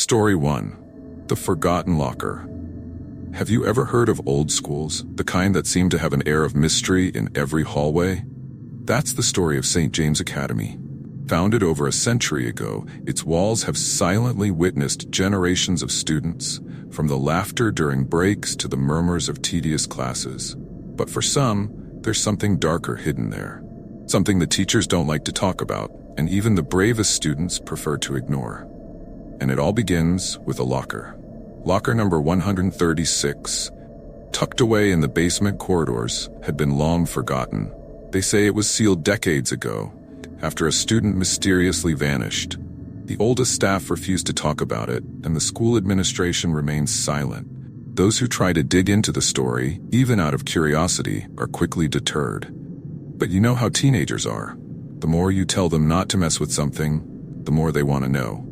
Story 1. The Forgotten Locker. Have you ever heard of old schools, the kind that seem to have an air of mystery in every hallway? That's the story of St. James Academy. Founded over a century ago, its walls have silently witnessed generations of students, from the laughter during breaks to the murmurs of tedious classes. But for some, there's something darker hidden there. Something the teachers don't like to talk about, and even the bravest students prefer to ignore. And it all begins with a locker. Locker number 136, tucked away in the basement corridors, had been long forgotten. They say it was sealed decades ago, after a student mysteriously vanished. The oldest staff refused to talk about it, and the school administration remains silent. Those who try to dig into the story, even out of curiosity, are quickly deterred. But you know how teenagers are. The more you tell them not to mess with something, the more they want to know.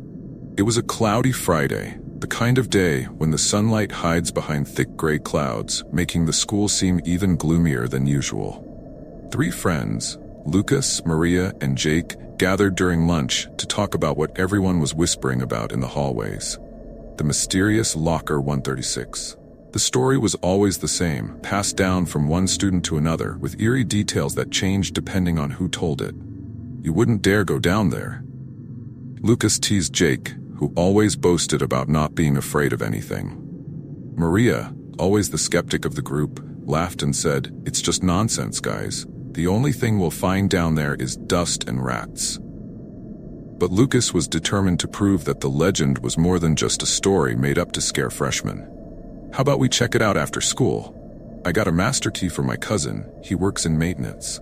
It was a cloudy Friday, the kind of day when the sunlight hides behind thick gray clouds, making the school seem even gloomier than usual. 3 friends, Lucas, Maria, and Jake, gathered during lunch to talk about what everyone was whispering about in the hallways. The mysterious Locker 136. The story was always the same, passed down from one student to another, with eerie details that changed depending on who told it. You wouldn't dare go down there. Lucas teased Jake, who always boasted about not being afraid of anything. Maria, always the skeptic of the group, laughed and said, "It's just nonsense, guys. The only thing we'll find down there is dust and rats." But Lucas was determined to prove that the legend was more than just a story made up to scare freshmen. "How about we check it out after school? I got a master key for my cousin. He works in maintenance."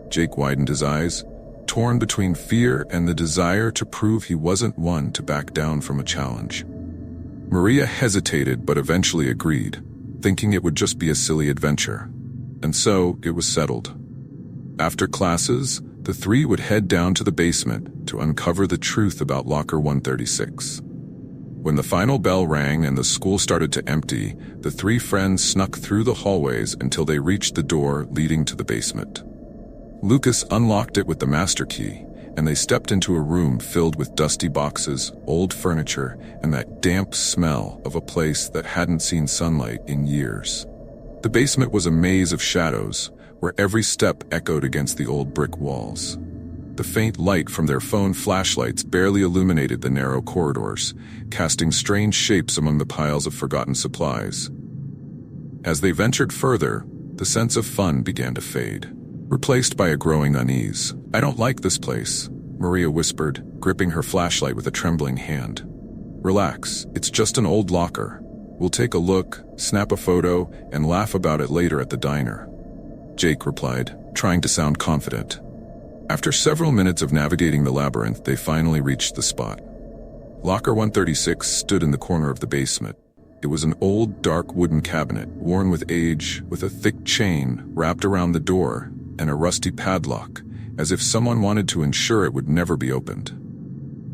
Jake widened his eyes, torn between fear and the desire to prove he wasn't one to back down from a challenge. Maria hesitated but eventually agreed, thinking it would just be a silly adventure. And so it was settled. After classes, the 3 would head down to the basement to uncover the truth about Locker 136. When the final bell rang and the school started to empty, the 3 friends snuck through the hallways until they reached the door leading to the basement. Lucas unlocked it with the master key, and they stepped into a room filled with dusty boxes, old furniture, and that damp smell of a place that hadn't seen sunlight in years. The basement was a maze of shadows, where every step echoed against the old brick walls. The faint light from their phone flashlights barely illuminated the narrow corridors, casting strange shapes among the piles of forgotten supplies. As they ventured further, the sense of fun began to fade, replaced by a growing unease. "I don't like this place," Maria whispered, gripping her flashlight with a trembling hand. "Relax, it's just an old locker. We'll take a look, snap a photo, and laugh about it later at the diner," Jake replied, trying to sound confident. After several minutes of navigating the labyrinth, they finally reached the spot. Locker 136 stood in the corner of the basement. It was an old, dark wooden cabinet, worn with age, with a thick chain wrapped around the door, and a rusty padlock, as if someone wanted to ensure it would never be opened.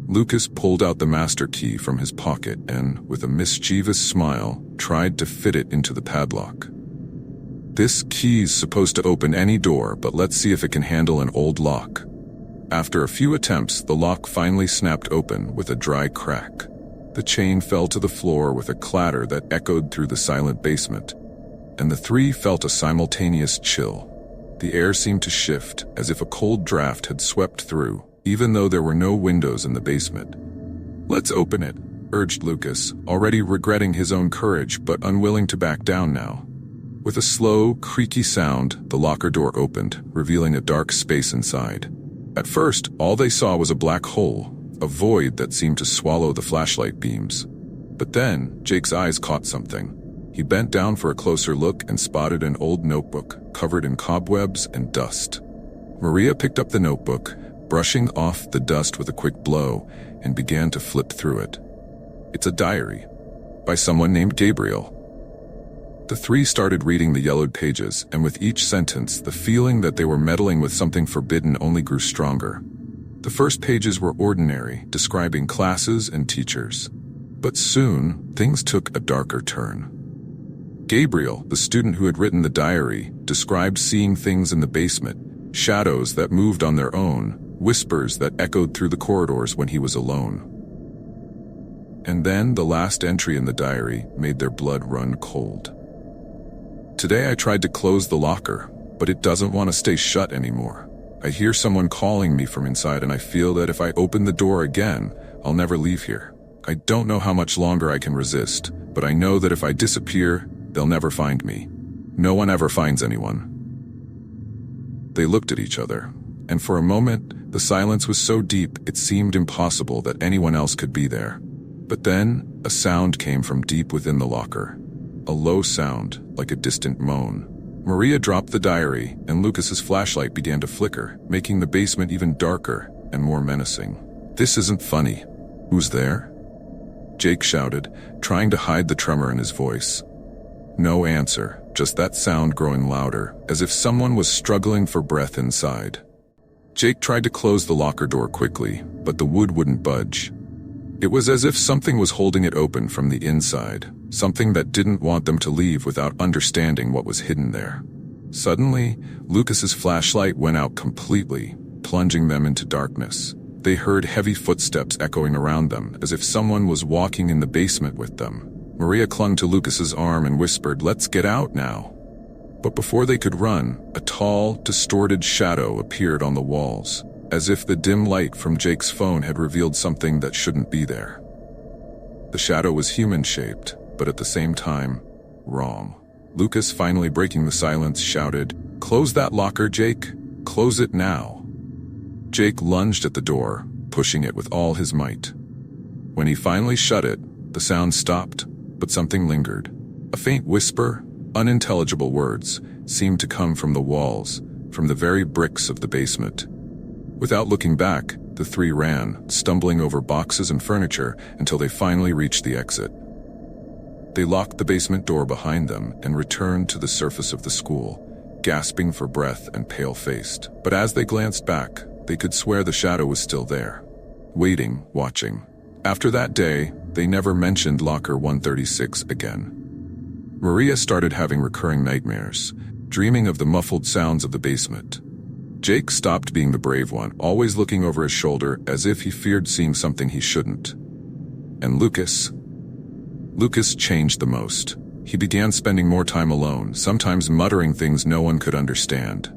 Lucas pulled out the master key from his pocket and, with a mischievous smile, tried to fit it into the padlock. "This key's supposed to open any door, but let's see if it can handle an old lock." After a few attempts, the lock finally snapped open with a dry crack. The chain fell to the floor with a clatter that echoed through the silent basement, and the 3 felt a simultaneous chill. The air seemed to shift, as if a cold draft had swept through, even though there were no windows in the basement. "Let's open it," urged Lucas, already regretting his own courage but unwilling to back down now. With a slow, creaky sound, the locker door opened, revealing a dark space inside. At first, all they saw was a black hole, a void that seemed to swallow the flashlight beams. But then, Jake's eyes caught something. He bent down for a closer look and spotted an old notebook, covered in cobwebs and dust. Maria picked up the notebook, brushing off the dust with a quick blow, and began to flip through it. "It's a diary, by someone named Gabriel." The 3 started reading the yellowed pages, and with each sentence, the feeling that they were meddling with something forbidden only grew stronger. The first pages were ordinary, describing classes and teachers. But soon, things took a darker turn. Gabriel, the student who had written the diary, described seeing things in the basement, shadows that moved on their own, whispers that echoed through the corridors when he was alone. And then the last entry in the diary made their blood run cold. Today I tried to close the locker, but it doesn't want to stay shut anymore. I hear someone calling me from inside and I feel that if I open the door again, I'll never leave here. I don't know how much longer I can resist, but I know that if I disappear, they'll never find me. No one ever finds anyone. They looked at each other, and for a moment, the silence was so deep it seemed impossible that anyone else could be there. But then, a sound came from deep within the locker. A low sound, like a distant moan. Maria dropped the diary, and Lucas's flashlight began to flicker, making the basement even darker and more menacing. "This isn't funny. Who's there?" Jake shouted, trying to hide the tremor in his voice. No answer, just that sound growing louder, as if someone was struggling for breath inside. Jake tried to close the locker door quickly, but the wood wouldn't budge. It was as if something was holding it open from the inside, something that didn't want them to leave without understanding what was hidden there. Suddenly, Lucas's flashlight went out completely, plunging them into darkness. They heard heavy footsteps echoing around them, as if someone was walking in the basement with them. Maria clung to Lucas's arm and whispered, "Let's get out now." But before they could run, a tall, distorted shadow appeared on the walls, as if the dim light from Jake's phone had revealed something that shouldn't be there. The shadow was human-shaped, but at the same time, wrong. Lucas, finally breaking the silence, shouted, "Close that locker, Jake. Close it now." Jake lunged at the door, pushing it with all his might. When he finally shut it, the sound stopped, but something lingered. A faint whisper, unintelligible words, seemed to come from the walls, from the very bricks of the basement. Without looking back, the three ran, stumbling over boxes and furniture until they finally reached the exit. They locked the basement door behind them and returned to the surface of the school, gasping for breath and pale-faced. But as they glanced back, they could swear the shadow was still there, waiting, watching. After that day, they never mentioned Locker 136 again. Maria started having recurring nightmares, dreaming of the muffled sounds of the basement. Jake stopped being the brave one, always looking over his shoulder as if he feared seeing something he shouldn't. And Lucas changed the most. He began spending more time alone, sometimes muttering things no one could understand.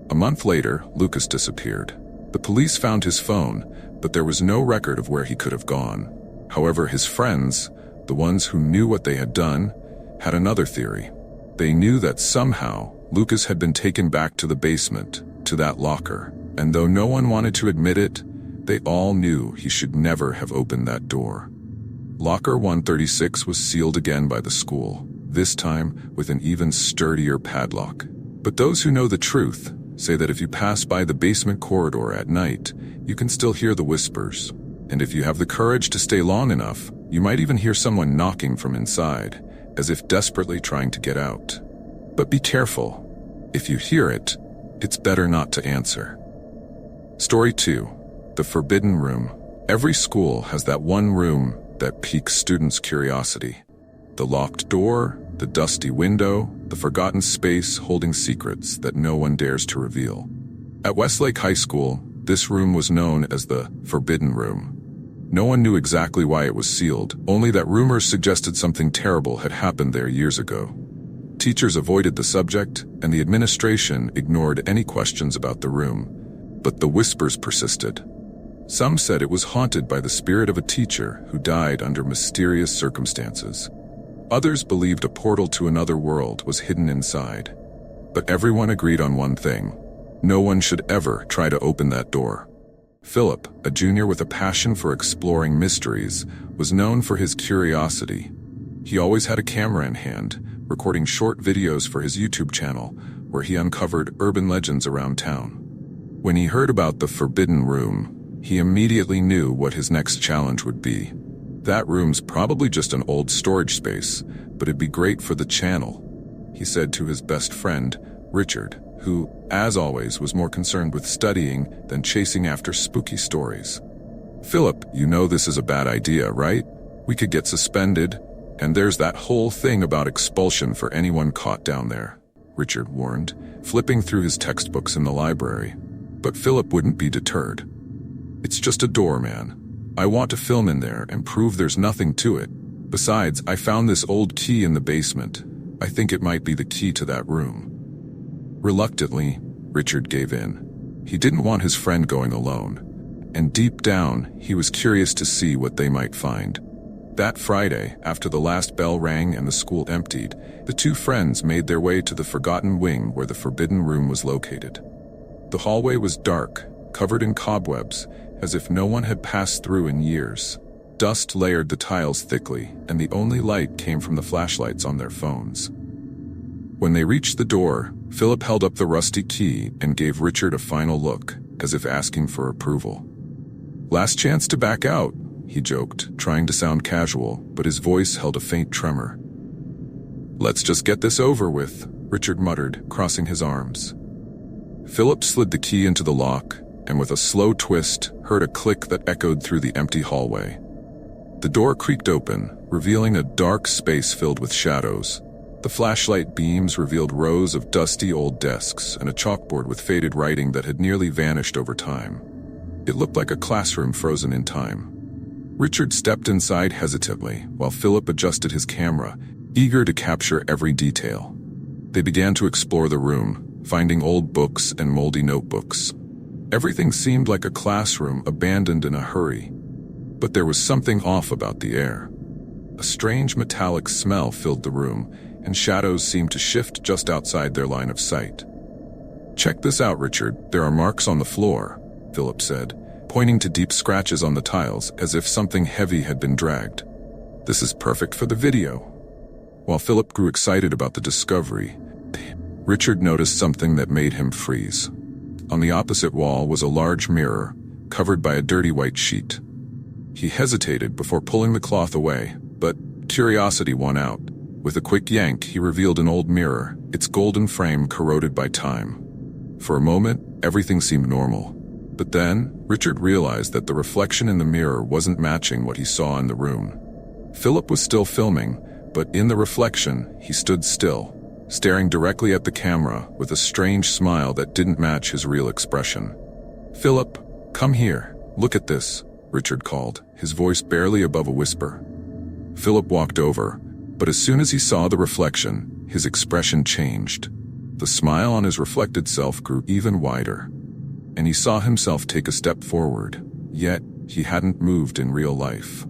A month later, Lucas disappeared. The police found his phone, but there was no record of where he could have gone. However, his friends, the ones who knew what they had done, had another theory. They knew that somehow Lucas had been taken back to the basement, to that locker, and though no one wanted to admit it, they all knew he should never have opened that door. Locker 136 was sealed again by the school, this time with an even sturdier padlock. But those who know the truth say that if you pass by the basement corridor at night, you can still hear the whispers. And if you have the courage to stay long enough, you might even hear someone knocking from inside, as if desperately trying to get out. But be careful. If you hear it, it's better not to answer. Story 2. The Forbidden Room. Every school has that one room that piques students' curiosity. The locked door, the dusty window, the forgotten space holding secrets that no one dares to reveal. At Westlake High School, this room was known as the Forbidden Room. No one knew exactly why it was sealed, only that rumors suggested something terrible had happened there years ago. Teachers avoided the subject, and the administration ignored any questions about the room. But the whispers persisted. Some said it was haunted by the spirit of a teacher who died under mysterious circumstances. Others believed a portal to another world was hidden inside. But everyone agreed on one thing: no one should ever try to open that door. Philip, a junior with a passion for exploring mysteries, was known for his curiosity. He always had a camera in hand, recording short videos for his YouTube channel, where he uncovered urban legends around town. When he heard about the Forbidden Room, he immediately knew what his next challenge would be. That room's probably just an old storage space, but it'd be great for the channel, he said to his best friend, Richard, who, as always, was more concerned with studying than chasing after spooky stories. "Philip, you know this is a bad idea, right? We could get suspended, and there's that whole thing about expulsion for anyone caught down there," Richard warned, flipping through his textbooks in the library. But Philip wouldn't be deterred. "It's just a door, man. I want to film in there and prove there's nothing to it. Besides, I found this old key in the basement. I think it might be the key to that room." Reluctantly, Richard gave in. He didn't want his friend going alone, and deep down, he was curious to see what they might find. That Friday, after the last bell rang and the school emptied, the two friends made their way to the forgotten wing where the forbidden room was located. The hallway was dark, covered in cobwebs, as if no one had passed through in years. Dust layered the tiles thickly, and the only light came from the flashlights on their phones. When they reached the door, Philip held up the rusty key and gave Richard a final look, as if asking for approval. "Last chance to back out," he joked, trying to sound casual, but his voice held a faint tremor. "Let's just get this over with," Richard muttered, crossing his arms. Philip slid the key into the lock, and with a slow twist, heard a click that echoed through the empty hallway. The door creaked open, revealing a dark space filled with shadows. The flashlight beams revealed rows of dusty old desks and a chalkboard with faded writing that had nearly vanished over time. It looked like a classroom frozen in time. Richard stepped inside hesitantly, while Philip adjusted his camera, eager to capture every detail. They began to explore the room, finding old books and moldy notebooks. Everything seemed like a classroom abandoned in a hurry. But there was something off about the air. A strange metallic smell filled the room, and shadows seemed to shift just outside their line of sight. "Check this out, Richard. There are marks on the floor," Philip said, pointing to deep scratches on the tiles as if something heavy had been dragged. "This is perfect for the video." While Philip grew excited about the discovery, Richard noticed something that made him freeze. On the opposite wall was a large mirror, covered by a dirty white sheet. He hesitated before pulling the cloth away, but curiosity won out. With a quick yank, he revealed an old mirror, its golden frame corroded by time. For a moment, everything seemed normal. But then, Richard realized that the reflection in the mirror wasn't matching what he saw in the room. Philip was still filming, but in the reflection, he stood still, staring directly at the camera with a strange smile that didn't match his real expression. "Philip, come here. Look at this," Richard called, his voice barely above a whisper. Philip walked over, but as soon as he saw the reflection, his expression changed. The smile on his reflected self grew even wider, and he saw himself take a step forward, yet he hadn't moved in real life.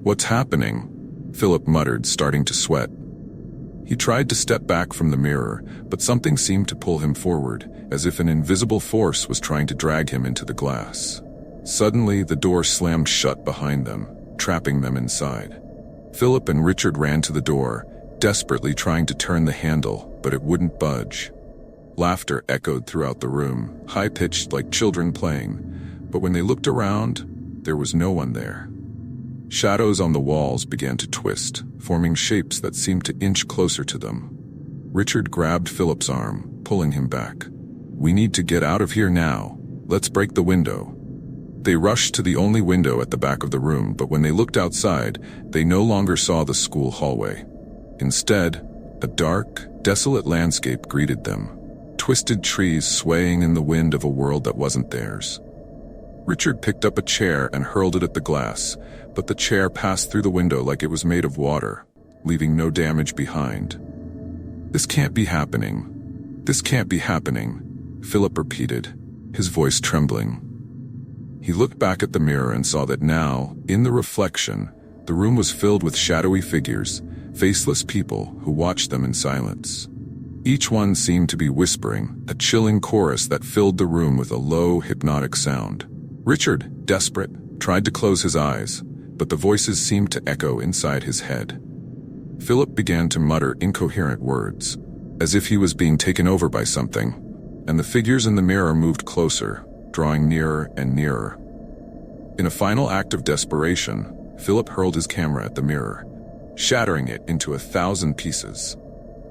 "What's happening?" Philip muttered, starting to sweat. He tried to step back from the mirror, but something seemed to pull him forward, as if an invisible force was trying to drag him into the glass. Suddenly, the door slammed shut behind them, trapping them inside. Philip and Richard ran to the door, desperately trying to turn the handle, but it wouldn't budge. Laughter echoed throughout the room, high-pitched like children playing, but when they looked around, there was no one there. Shadows on the walls began to twist, forming shapes that seemed to inch closer to them. Richard grabbed Philip's arm, pulling him back. "We need to get out of here now. Let's break the window." They rushed to the only window at the back of the room, but when they looked outside, they no longer saw the school hallway. Instead, a dark, desolate landscape greeted them. Twisted trees swaying in the wind of a world that wasn't theirs. Richard picked up a chair and hurled it at the glass, but the chair passed through the window like it was made of water, leaving no damage behind. "This can't be happening. This can't be happening," Philip repeated, his voice trembling. He looked back at the mirror and saw that now, in the reflection, the room was filled with shadowy figures, faceless people who watched them in silence. Each one seemed to be whispering, a chilling chorus that filled the room with a low, hypnotic sound. Richard, desperate, tried to close his eyes, but the voices seemed to echo inside his head. Philip began to mutter incoherent words, as if he was being taken over by something, and the figures in the mirror moved closer, drawing nearer and nearer. In a final act of desperation, Philip hurled his camera at the mirror, shattering it into 1,000 pieces.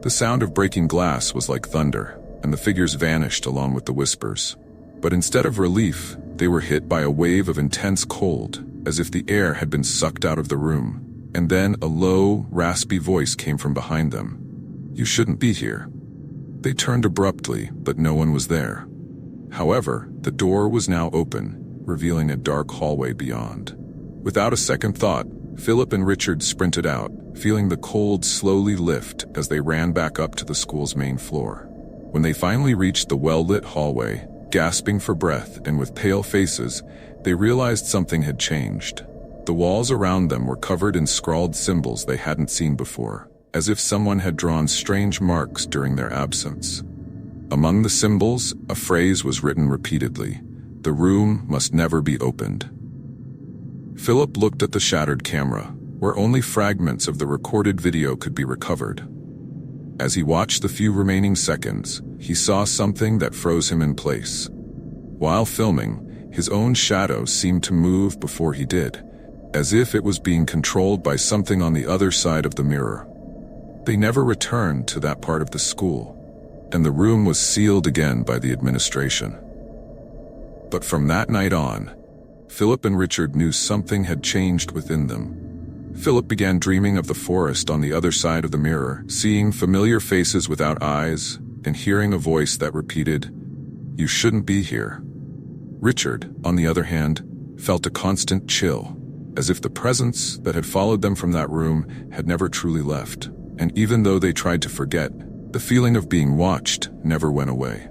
The sound of breaking glass was like thunder, and the figures vanished along with the whispers. But instead of relief, they were hit by a wave of intense cold, as if the air had been sucked out of the room. And then a low, raspy voice came from behind them. "You shouldn't be here." They turned abruptly, but no one was there. However, the door was now open, revealing a dark hallway beyond. Without a second thought, Philip and Richard sprinted out, feeling the cold slowly lift as they ran back up to the school's main floor. When they finally reached the well-lit hallway, gasping for breath and with pale faces, they realized something had changed. The walls around them were covered in scrawled symbols they hadn't seen before, as if someone had drawn strange marks during their absence. Among the symbols, a phrase was written repeatedly: "The room must never be opened." Philip looked at the shattered camera, where only fragments of the recorded video could be recovered. As he watched the few remaining seconds, he saw something that froze him in place. While filming, his own shadow seemed to move before he did, as if it was being controlled by something on the other side of the mirror. They never returned to that part of the school, and the room was sealed again by the administration. But from that night on, Philip and Richard knew something had changed within them. Philip began dreaming of the forest on the other side of the mirror, seeing familiar faces without eyes, and hearing a voice that repeated, "You shouldn't be here." Richard, on the other hand, felt a constant chill, as if the presence that had followed them from that room had never truly left. And even though they tried to forget, the feeling of being watched never went away.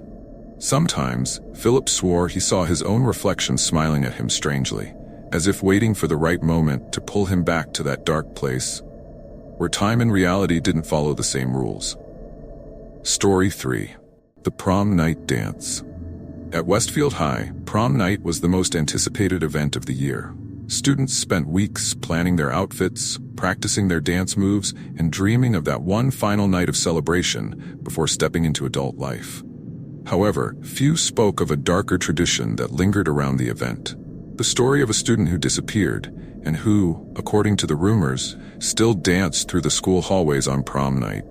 Sometimes, Philip swore he saw his own reflection smiling at him strangely, as if waiting for the right moment to pull him back to that dark place, where time and reality didn't follow the same rules. Story 3. The Prom Night Dance. At Westfield High, prom night was the most anticipated event of the year. Students spent weeks planning their outfits, practicing their dance moves, and dreaming of that one final night of celebration before stepping into adult life. However, few spoke of a darker tradition that lingered around the event. The story of a student who disappeared, and who, according to the rumors, still danced through the school hallways on prom night.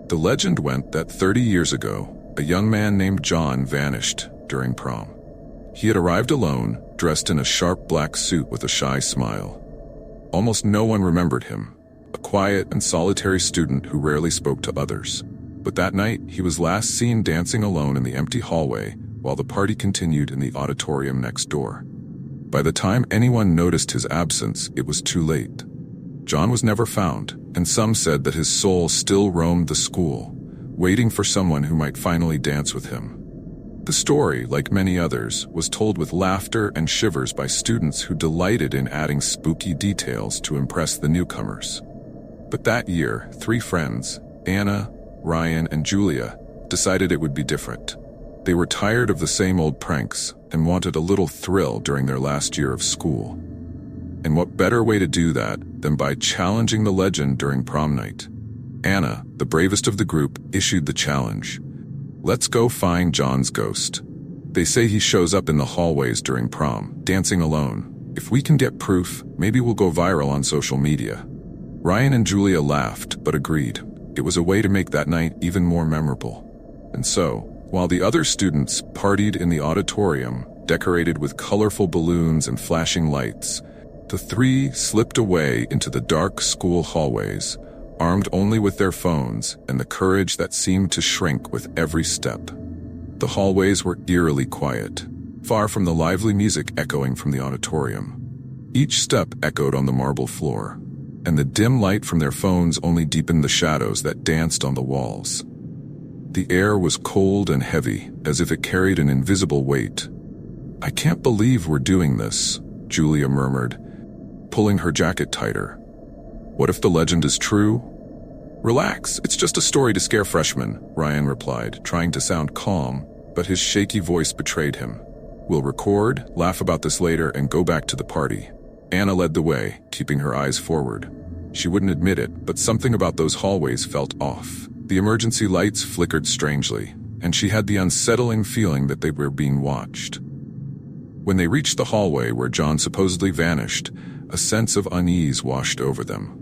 The legend went that 30 years ago, a young man named John vanished during prom. He had arrived alone, dressed in a sharp black suit with a shy smile. Almost no one remembered him, a quiet and solitary student who rarely spoke to others. But that night, he was last seen dancing alone in the empty hallway while the party continued in the auditorium next door. By the time anyone noticed his absence, it was too late. John was never found, and some said that his soul still roamed the school, waiting for someone who might finally dance with him. The story, like many others, was told with laughter and shivers by students who delighted in adding spooky details to impress the newcomers. But that year, 3 friends, Anna, Ryan, and Julia, decided it would be different. They were tired of the same old pranks and wanted a little thrill during their last year of school. And what better way to do that than by challenging the legend during prom night? Anna, the bravest of the group, issued the challenge. "Let's go find John's ghost. They say he shows up in the hallways during prom, dancing alone. If we can get proof, maybe we'll go viral on social media." Ryan and Julia laughed, but agreed. It was a way to make that night even more memorable. And so, while the other students partied in the auditorium, decorated with colorful balloons and flashing lights, the 3 slipped away into the dark school hallways, armed only with their phones and the courage that seemed to shrink with every step. The hallways were eerily quiet, far from the lively music echoing from the auditorium. Each step echoed on the marble floor, and the dim light from their phones only deepened the shadows that danced on the walls. The air was cold and heavy, as if it carried an invisible weight. "I can't believe we're doing this," Julia murmured, pulling her jacket tighter. "What if the legend is true?" "Relax, it's just a story to scare freshmen," Ryan replied, trying to sound calm, but his shaky voice betrayed him. "We'll record, laugh about this later, and go back to the party." Anna led the way, keeping her eyes forward. She wouldn't admit it, but something about those hallways felt off. The emergency lights flickered strangely, and she had the unsettling feeling that they were being watched. When they reached the hallway where John supposedly vanished, a sense of unease washed over them.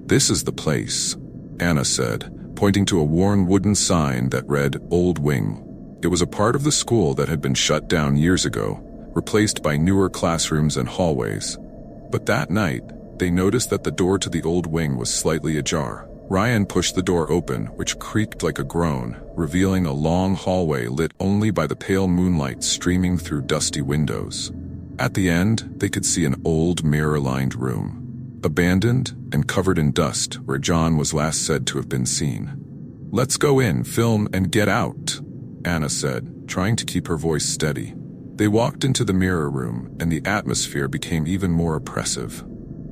"This is the place," Anna said, pointing to a worn wooden sign that read Old Wing. It was a part of the school that had been shut down years ago, replaced by newer classrooms and hallways. But that night, they noticed that the door to the Old Wing was slightly ajar. Ryan pushed the door open, which creaked like a groan, revealing a long hallway lit only by the pale moonlight streaming through dusty windows. At the end, they could see an old mirror-lined room, abandoned and covered in dust where John was last said to have been seen. "Let's go in, film, and get out," Anna said, trying to keep her voice steady. They walked into the mirror room, and the atmosphere became even more oppressive.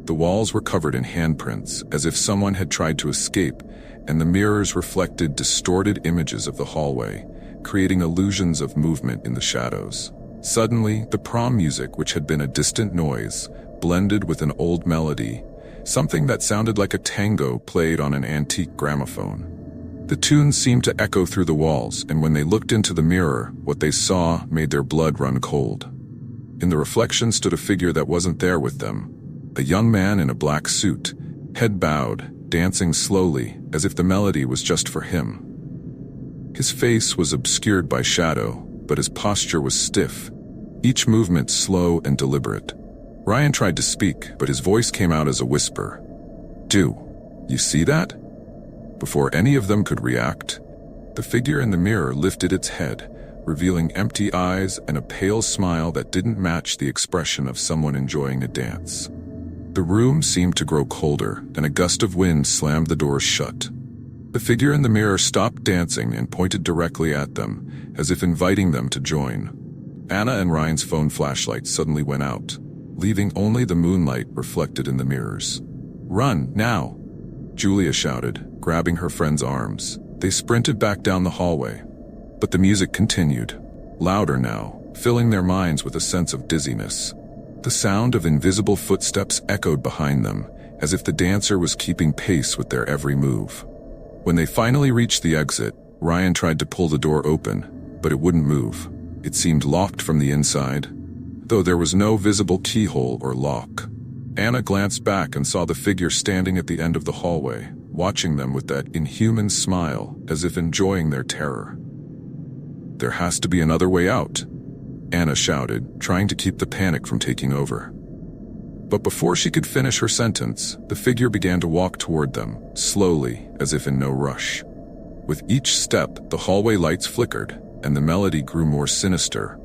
The walls were covered in handprints, as if someone had tried to escape, and the mirrors reflected distorted images of the hallway, creating illusions of movement in the shadows. Suddenly, the prom music, which had been a distant noise, blended with an old melody, something that sounded like a tango played on an antique gramophone. The tune seemed to echo through the walls, and when they looked into the mirror, what they saw made their blood run cold. In the reflection stood a figure that wasn't there with them, a young man in a black suit, head bowed, dancing slowly, as if the melody was just for him. His face was obscured by shadow, but his posture was stiff, each movement slow and deliberate. Ryan tried to speak, but his voice came out as a whisper. "Do you see that?" Before any of them could react, the figure in the mirror lifted its head, revealing empty eyes and a pale smile that didn't match the expression of someone enjoying a dance. The room seemed to grow colder, and a gust of wind slammed the doors shut. The figure in the mirror stopped dancing and pointed directly at them, as if inviting them to join. Anna and Ryan's phone flashlights suddenly went out, leaving only the moonlight reflected in the mirrors. "Run, now!" Julia shouted, grabbing her friend's arms. They sprinted back down the hallway. But the music continued, louder now, filling their minds with a sense of dizziness. The sound of invisible footsteps echoed behind them, as if the dancer was keeping pace with their every move. When they finally reached the exit, Ryan tried to pull the door open, but it wouldn't move. It seemed locked from the inside, though there was no visible keyhole or lock. Anna glanced back and saw the figure standing at the end of the hallway, watching them with that inhuman smile, as if enjoying their terror. "There has to be another way out," Anna shouted, trying to keep the panic from taking over. But before she could finish her sentence, the figure began to walk toward them, slowly, as if in no rush. With each step, the hallway lights flickered, and the melody grew more sinister,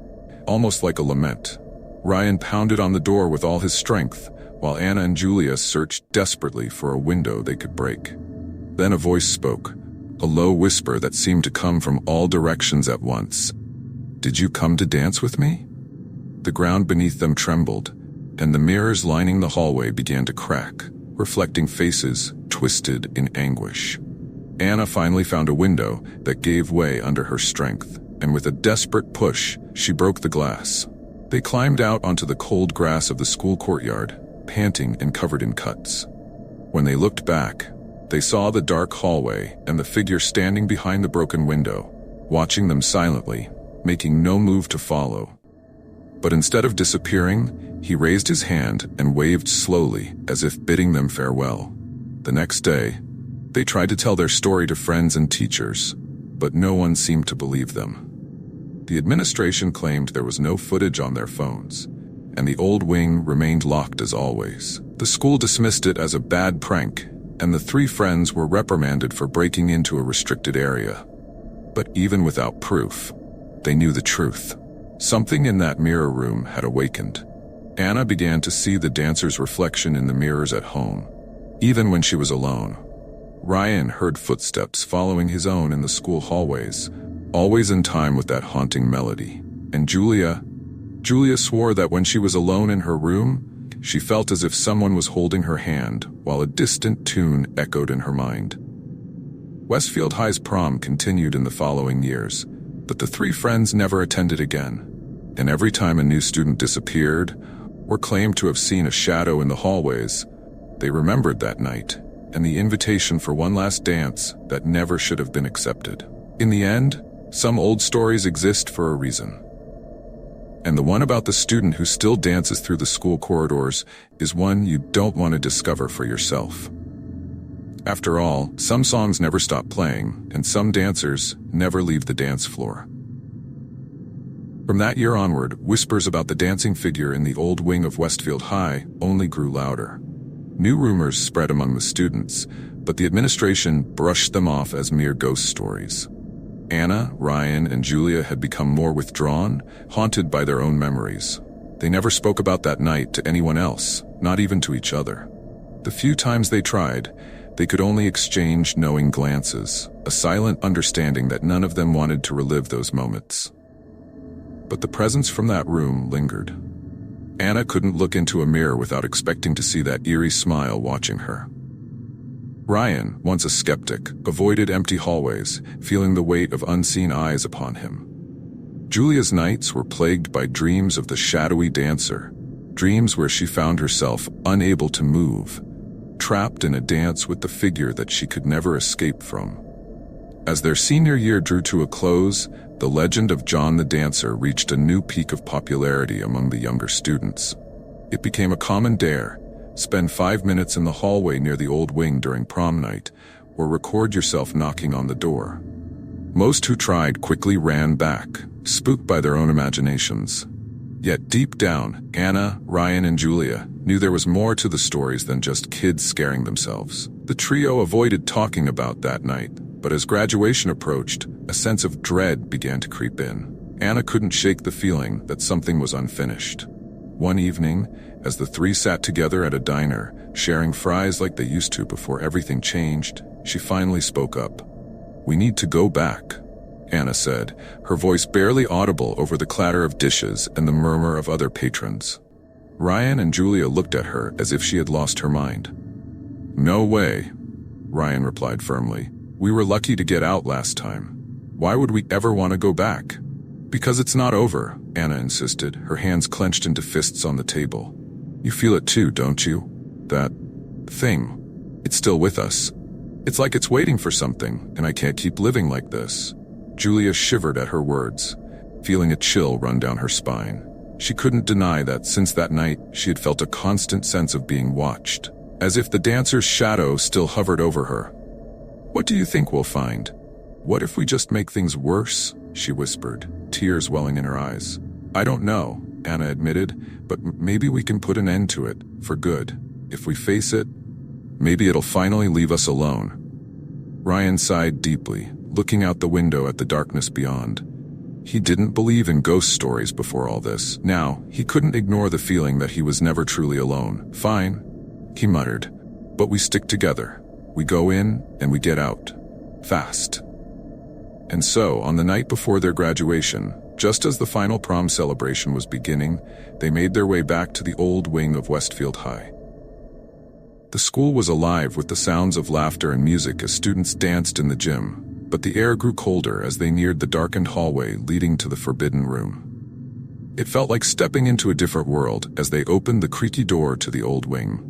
almost like a lament. Ryan pounded on the door with all his strength, while Anna and Julia searched desperately for a window they could break. Then a voice spoke, a low whisper that seemed to come from all directions at once. "Did you come to dance with me?" The ground beneath them trembled, and the mirrors lining the hallway began to crack, reflecting faces twisted in anguish. Anna finally found a window that gave way under her strength, and with a desperate push, she broke the glass. They climbed out onto the cold grass of the school courtyard, panting and covered in cuts. When they looked back, they saw the dark hallway and the figure standing behind the broken window, watching them silently, making no move to follow. But instead of disappearing, he raised his hand and waved slowly, as if bidding them farewell. The next day, they tried to tell their story to friends and teachers, but no one seemed to believe them. The administration claimed there was no footage on their phones, and the old wing remained locked as always. The school dismissed it as a bad prank, and the three friends were reprimanded for breaking into a restricted area. But even without proof, they knew the truth. Something in that mirror room had awakened. Anna began to see the dancer's reflection in the mirrors at home, even when she was alone. Ryan heard footsteps following his own in the school hallways, always in time with that haunting melody. And Julia swore that when she was alone in her room, she felt as if someone was holding her hand, while a distant tune echoed in her mind. Westfield High's prom continued in the following years, but the three friends never attended again. And every time a new student disappeared, or claimed to have seen a shadow in the hallways, they remembered that night, and the invitation for one last dance that never should have been accepted. In the end, some old stories exist for a reason. And the one about the student who still dances through the school corridors is one you don't want to discover for yourself. After all, some songs never stop playing, and some dancers never leave the dance floor. From that year onward, whispers about the dancing figure in the old wing of Westfield High only grew louder. New rumors spread among the students, but the administration brushed them off as mere ghost stories. Anna, Ryan, and Julia had become more withdrawn, haunted by their own memories. They never spoke about that night to anyone else, not even to each other. The few times they tried, they could only exchange knowing glances, a silent understanding that none of them wanted to relive those moments. But the presence from that room lingered. Anna couldn't look into a mirror without expecting to see that eerie smile watching her. Ryan, once a skeptic, avoided empty hallways, feeling the weight of unseen eyes upon him. Julia's nights were plagued by dreams of the shadowy dancer, dreams where she found herself unable to move, trapped in a dance with the figure that she could never escape from. As their senior year drew to a close, the legend of John the Dancer reached a new peak of popularity among the younger students. It became a common dare: spend 5 minutes in the hallway near the old wing during prom night, or record yourself knocking on the door. Most who tried quickly ran back, spooked by their own imaginations. Yet deep down, Anna, Ryan, and Julia knew there was more to the stories than just kids scaring themselves. The trio avoided talking about that night, but as graduation approached, a sense of dread began to creep in. Anna couldn't shake the feeling that something was unfinished. One evening, as the three sat together at a diner, sharing fries like they used to before everything changed, she finally spoke up. "We need to go back," Anna said, her voice barely audible over the clatter of dishes and the murmur of other patrons. Ryan and Julia looked at her as if she had lost her mind. "No way," Ryan replied firmly. "We were lucky to get out last time. Why would we ever want to go back?" "Because it's not over," Anna insisted, her hands clenched into fists on the table. "You feel it too, don't you? That thing. It's still with us. It's like it's waiting for something, and I can't keep living like this." Julia shivered at her words, feeling a chill run down her spine. She couldn't deny that since that night, she had felt a constant sense of being watched, as if the dancer's shadow still hovered over her. "What do you think we'll find? What if we just make things worse?" she whispered, tears welling in her eyes. "I don't know," Anna admitted, "but maybe we can put an end to it, for good. If we face it, maybe it'll finally leave us alone." Ryan sighed deeply, looking out the window at the darkness beyond. He didn't believe in ghost stories before all this. Now, he couldn't ignore the feeling that he was never truly alone. "Fine," he muttered, "but we stick together. We go in, and we get out. Fast." And so, on the night before their graduation, just as the final prom celebration was beginning, they made their way back to the old wing of Westfield High. The school was alive with the sounds of laughter and music as students danced in the gym, but the air grew colder as they neared the darkened hallway leading to the forbidden room. It felt like stepping into a different world as they opened the creaky door to the old wing.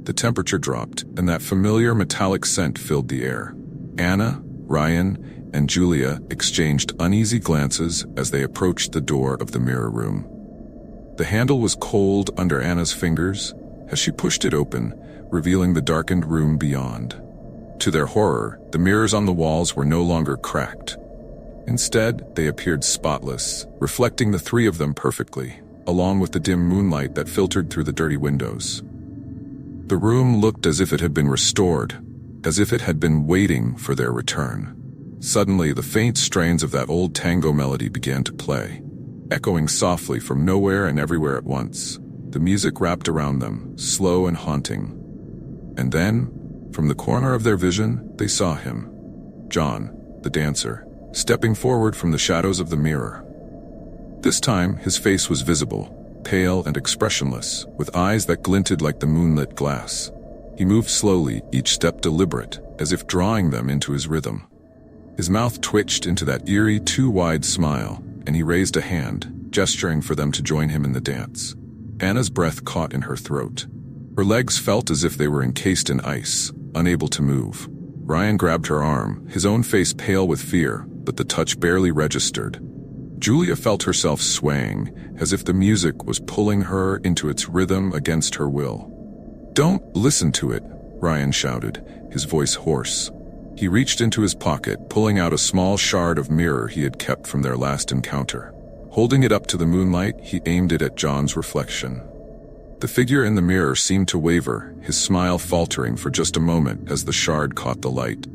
The temperature dropped, and that familiar metallic scent filled the air. Anna, Ryan, and Julia exchanged uneasy glances as they approached the door of the mirror room. The handle was cold under Anna's fingers as she pushed it open, revealing the darkened room beyond. To their horror, the mirrors on the walls were no longer cracked. Instead, they appeared spotless, reflecting the three of them perfectly, along with the dim moonlight that filtered through the dirty windows. The room looked as if it had been restored, as if it had been waiting for their return. Suddenly, the faint strains of that old tango melody began to play, echoing softly from nowhere and everywhere at once. The music wrapped around them, slow and haunting. And then, from the corner of their vision, they saw him, John, the dancer, stepping forward from the shadows of the mirror. This time, his face was visible, pale and expressionless, with eyes that glinted like the moonlit glass. He moved slowly, each step deliberate, as if drawing them into his rhythm. His mouth twitched into that eerie, too-wide smile, and he raised a hand, gesturing for them to join him in the dance. Anna's breath caught in her throat. Her legs felt as if they were encased in ice, unable to move. Ryan grabbed her arm, his own face pale with fear, but the touch barely registered. Julia felt herself swaying, as if the music was pulling her into its rhythm against her will. "Don't listen to it," Ryan shouted, his voice hoarse. He reached into his pocket, pulling out a small shard of mirror he had kept from their last encounter. Holding it up to the moonlight, he aimed it at John's reflection. The figure in the mirror seemed to waver, his smile faltering for just a moment as the shard caught the light.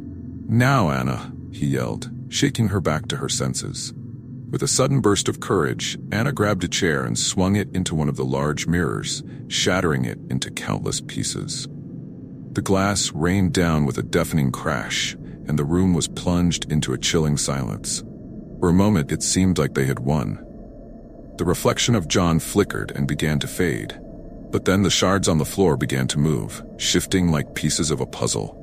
"Now, Anna," he yelled, shaking her back to her senses. With a sudden burst of courage, Anna grabbed a chair and swung it into one of the large mirrors, shattering it into countless pieces. The glass rained down with a deafening crash, and the room was plunged into a chilling silence. For a moment, it seemed like they had won. The reflection of John flickered and began to fade. But then the shards on the floor began to move, shifting like pieces of a puzzle.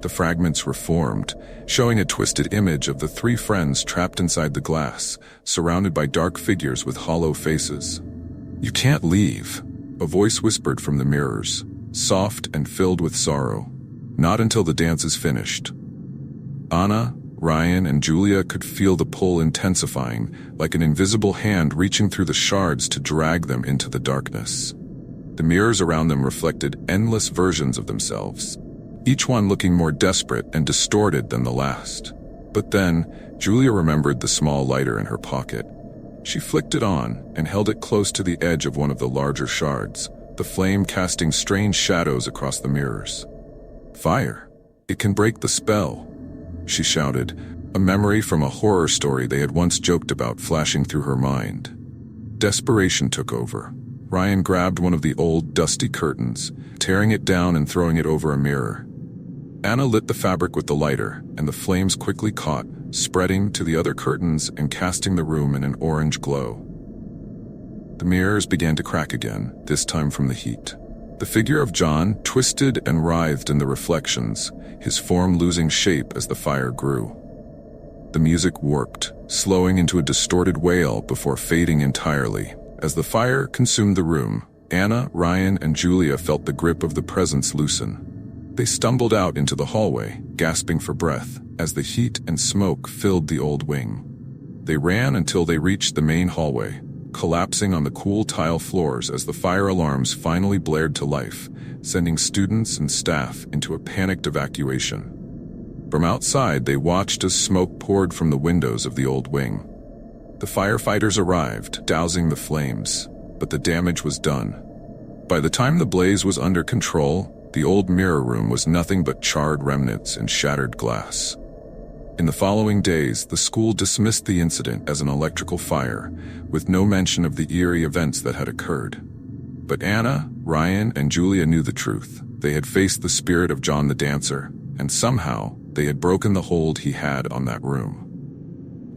The fragments reformed, showing a twisted image of the three friends trapped inside the glass, surrounded by dark figures with hollow faces. "You can't leave," a voice whispered from the mirrors, soft and filled with sorrow. "Not until the dance is finished." Anna, Ryan, and Julia could feel the pull intensifying, like an invisible hand reaching through the shards to drag them into the darkness. The mirrors around them reflected endless versions of themselves, each one looking more desperate and distorted than the last. But then, Julia remembered the small lighter in her pocket. She flicked it on and held it close to the edge of one of the larger shards, the flame casting strange shadows across the mirrors. "Fire! It can break the spell," she shouted, a memory from a horror story they had once joked about flashing through her mind. Desperation took over. Ryan grabbed one of the old, dusty curtains, tearing it down and throwing it over a mirror. Anna lit the fabric with the lighter, and the flames quickly caught, spreading to the other curtains and casting the room in an orange glow. The mirrors began to crack again, this time from the heat. The figure of John twisted and writhed in the reflections, his form losing shape as the fire grew. The music warped, slowing into a distorted wail before fading entirely. As the fire consumed the room, Anna, Ryan, and Julia felt the grip of the presence loosen. They stumbled out into the hallway, gasping for breath, as the heat and smoke filled the old wing. They ran until they reached the main hallway, collapsing on the cool tile floors as the fire alarms finally blared to life, sending students and staff into a panicked evacuation. From outside, they watched as smoke poured from the windows of the old wing. The firefighters arrived, dousing the flames, but the damage was done. By the time the blaze was under control, the old mirror room was nothing but charred remnants and shattered glass. In the following days, the school dismissed the incident as an electrical fire, with no mention of the eerie events that had occurred. But Anna, Ryan, and Julia knew the truth. They had faced the spirit of John the Dancer, and somehow, they had broken the hold he had on that room.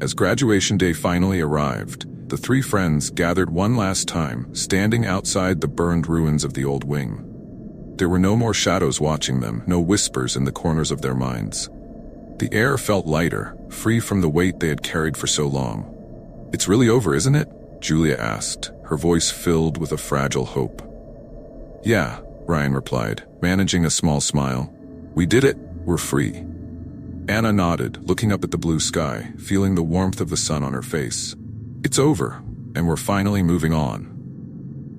As graduation day finally arrived, the three friends gathered one last time, standing outside the burned ruins of the old wing. There were no more shadows watching them, no whispers in the corners of their minds. The air felt lighter, free from the weight they had carried for so long. "It's really over, isn't it?" Julia asked, her voice filled with a fragile hope. "Yeah," Ryan replied, managing a small smile. "We did it. We're free." Anna nodded, looking up at the blue sky, feeling the warmth of the sun on her face. "It's over, and we're finally moving on."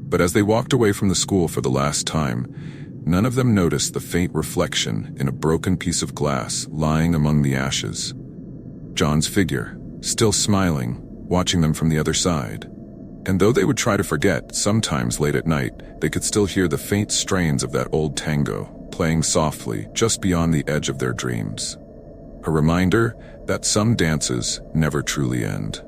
But as they walked away from the school for the last time, none of them noticed the faint reflection in a broken piece of glass lying among the ashes. John's figure, still smiling, watching them from the other side. And though they would try to forget, sometimes late at night, they could still hear the faint strains of that old tango, playing softly just beyond the edge of their dreams. A reminder that some dances never truly end.